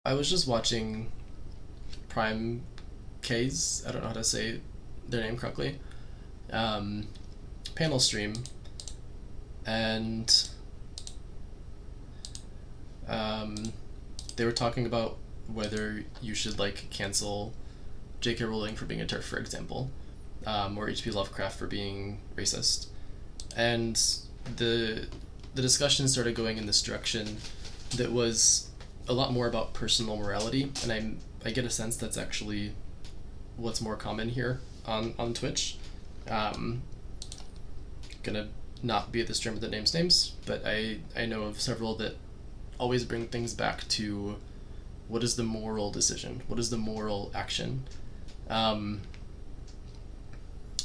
I was just watching Prime K's, I don't know how to say their name correctly, um, panel stream, and um, they were talking about whether you should like cancel J.K. Rowling for being a TERF, for example, or H.P. Lovecraft for being racist, and the the discussion started going in this direction that was a lot more about personal morality, and I get a sense that's actually what's more common here on Twitch. Um, Gonna not be at the streamer that names names, but I know of several that always bring things back to what is the moral decision, what is the moral action, um,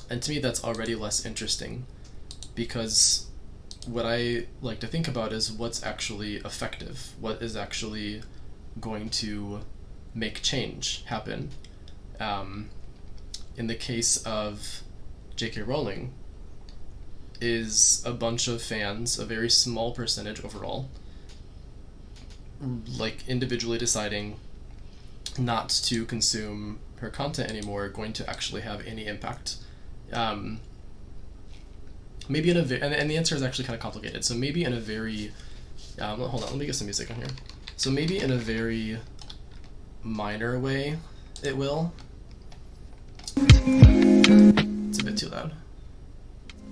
and to me that's already less interesting because what I like to think about is what's actually effective, what is actually going to make change happen. Um, in the case of J.K. Rowling, is a bunch of fans, a very small percentage overall, like individually deciding not to consume her content anymore, going to actually have any impact? Um, Maybe in a and the answer is actually kind of complicated. So maybe in a very hold on, let me get some music on here. So maybe in a very minor way, it will. It's a bit too loud.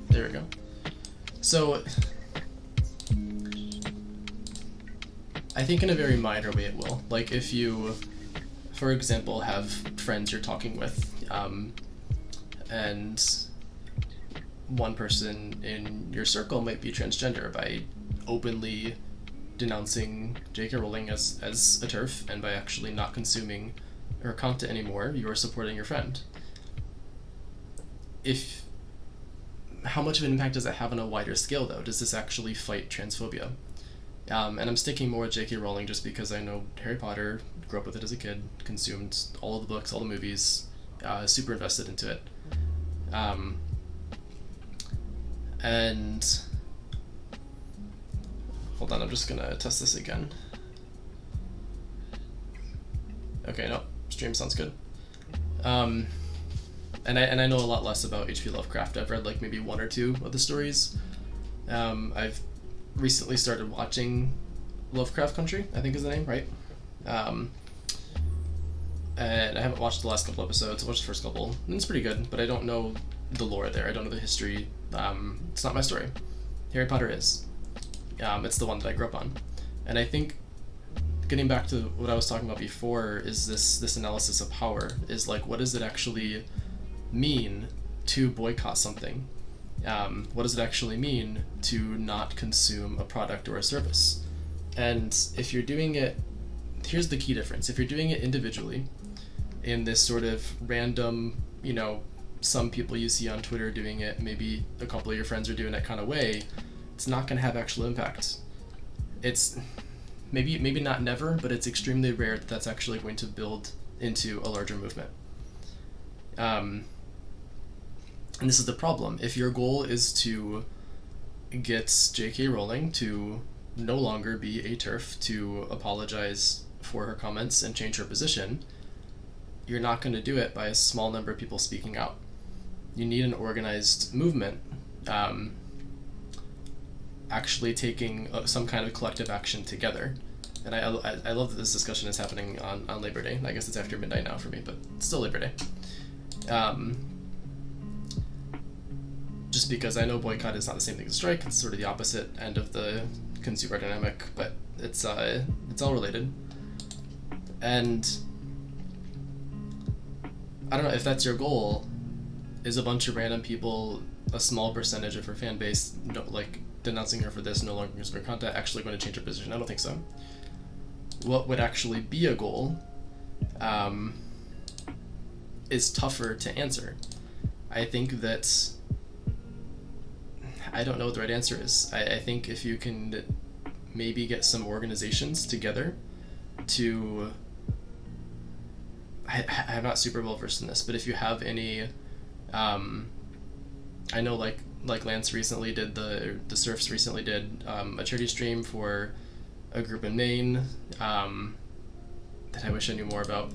There we go. So I think in a very minor way it will. Like if you, for example, have friends you're talking with, and one person in your circle might be transgender, by openly denouncing J.K. Rowling as a TERF and by actually not consuming her content anymore, you are supporting your friend. If How much of an impact does it have on a wider scale, though? Does this actually fight transphobia? And I'm sticking more with J.K. Rowling just because I know Harry Potter, grew up with it as a kid, consumed all of the books, all the movies, super invested into it. And hold on, I'm just gonna test this again. Okay, no, stream sounds good. And I know a lot less about H.P. Lovecraft. I've read like maybe one or two of the stories. I've recently started watching Lovecraft Country, I think is the name, right? And I haven't watched the last couple episodes. I watched the first couple, and it's pretty good, but I don't know the lore there. I don't know the history. It's not my story. Harry Potter is. It's the one that I grew up on. And I think getting back to what I was talking about before is this analysis of power, is like, what does it actually mean to boycott something? What does it actually mean to not consume a product or a service? And if you're doing it, here's the key difference. If you're doing it individually, in this sort of random, some people you see on Twitter doing it, maybe a couple of your friends are doing it kind of way, it's not going to have actual impact. It's maybe not never, but it's extremely rare that that's actually going to build into a larger movement. And this is the problem. If your goal is to get J.K. Rowling to no longer be a TERF, to apologize for her comments and change her position, you're not going to do it by a small number of people speaking out. You need an organized movement, actually taking some kind of collective action together. And I love that this discussion is happening on Labor Day. I guess it's after midnight now for me, but it's still Labor Day. Just because I know boycott is not the same thing as strike, it's sort of the opposite end of the consumer dynamic, but it's all related. And I don't know if that's your goal. Is a bunch of random people, a small percentage of her fan base, like denouncing her for this, no longer consuming content, actually going to change her position? I don't think so. What would actually be a goal is tougher to answer. I think that I don't know what the right answer is. I think if you can maybe get some organizations together to, I'm not super well versed in this, but if you have any, I know like Lance recently did, the Surfs recently did a charity stream for a group in Maine. that I wish I knew more about.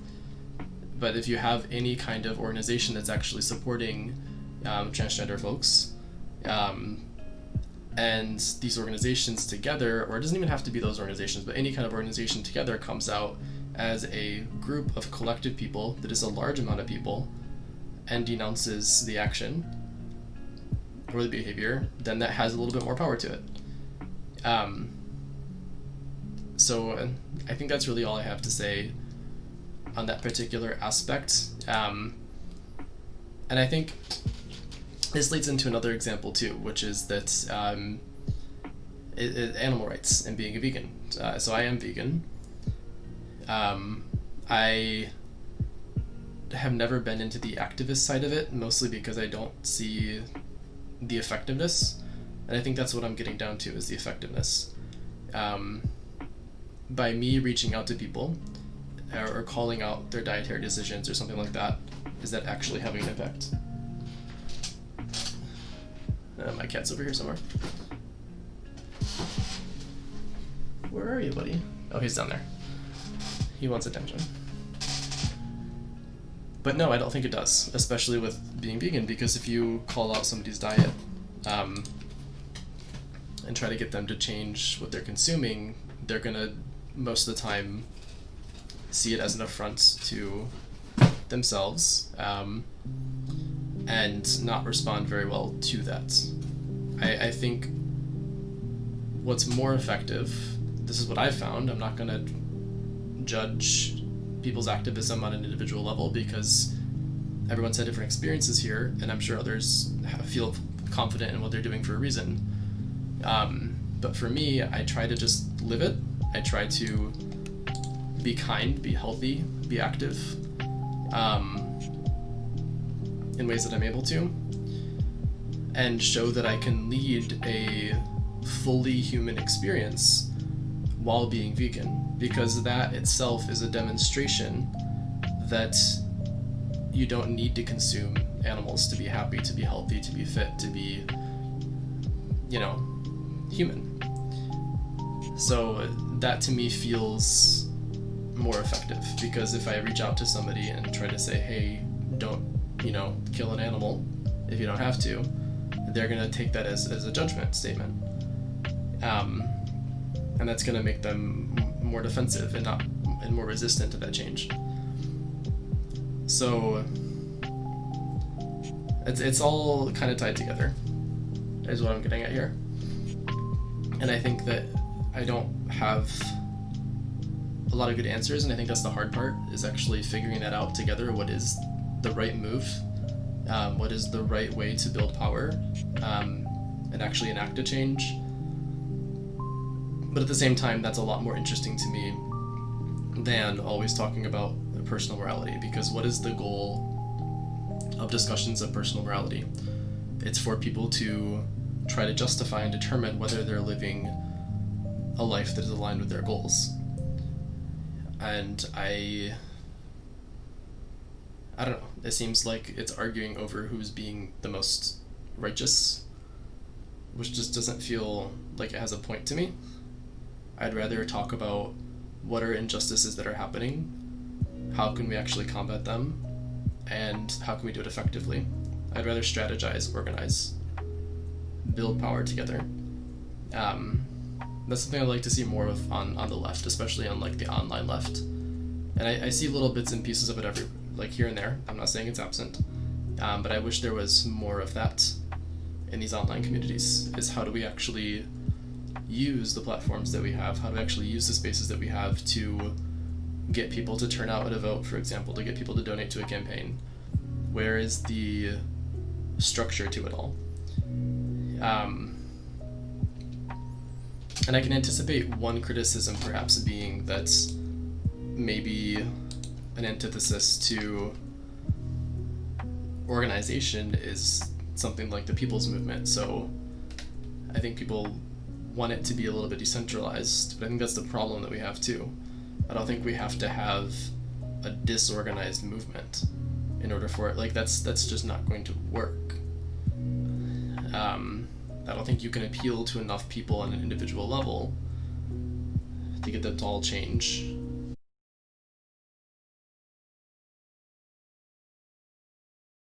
But if you have any kind of organization that's actually supporting transgender folks, and these organizations together, or it doesn't even have to be those organizations, but any kind of organization together comes out as a group of collective people that is a large amount of people and denounces the action or the behavior, then that has a little bit more power to it. So I think that's really all I have to say on that particular aspect. And I think this leads into another example too, which is that animal rights and being a vegan. So I am vegan. I have never been into the activist side of it, mostly because I don't see the effectiveness, and I think that's what I'm getting down to, is the effectiveness. By me reaching out to people or calling out their dietary decisions or something like that, is that actually having an effect? My cat's over here somewhere. Where are you, buddy? Oh, he's down there. He wants attention. But no, I don't think it does, especially with being vegan, because if you call out somebody's diet and try to get them to change what they're consuming, they're gonna, most of the time, see it as an affront to themselves and not respond very well to that. I think what's more effective, this is what I've found, I'm not gonna judge people's activism on an individual level because everyone's had different experiences here, and I'm sure others feel confident in what they're doing for a reason. But for me, I try to just live it. I try to be kind, be healthy, be active in ways that I'm able to, and show that I can lead a fully human experience while being vegan, because that itself is a demonstration that you don't need to consume animals to be happy, to be healthy, to be fit, to be, human. So that to me feels more effective, because if I reach out to somebody and try to say, hey, don't, kill an animal if you don't have to, they're gonna take that as a judgment statement. And that's gonna make them more defensive and more resistant to that change. So it's all kind of tied together, is what I'm getting at here. And I think that I don't have a lot of good answers, and I think that's the hard part, is actually figuring that out together. What is the right move? What is the right way to build power and actually enact a change? But at the same time, that's a lot more interesting to me than always talking about personal morality, because what is the goal of discussions of personal morality? It's for people to try to justify and determine whether they're living a life that is aligned with their goals. And I don't know, it seems like it's arguing over who's being the most righteous, which just doesn't feel like it has a point to me. I'd rather talk about what are injustices that are happening, how can we actually combat them, and how can we do it effectively. I'd rather strategize, organize, build power together. That's something I'd like to see more of on the left, especially on like the online left. And I see little bits and pieces of it here and there. I'm not saying it's absent, but I wish there was more of that in these online communities. Is how do we actually use the platforms that we have? How do we actually use the spaces that we have to get people to turn out and to vote, for example, to get people to donate to a campaign? Where is the structure to it all? And I can anticipate one criticism perhaps being that maybe an antithesis to organization is something like the People's Movement. So I think people want it to be a little bit decentralized, but I think that's the problem that we have too. I don't think we have to have a disorganized movement in order for it. Like that's just not going to work. I don't think you can appeal to enough people on an individual level to get them to all change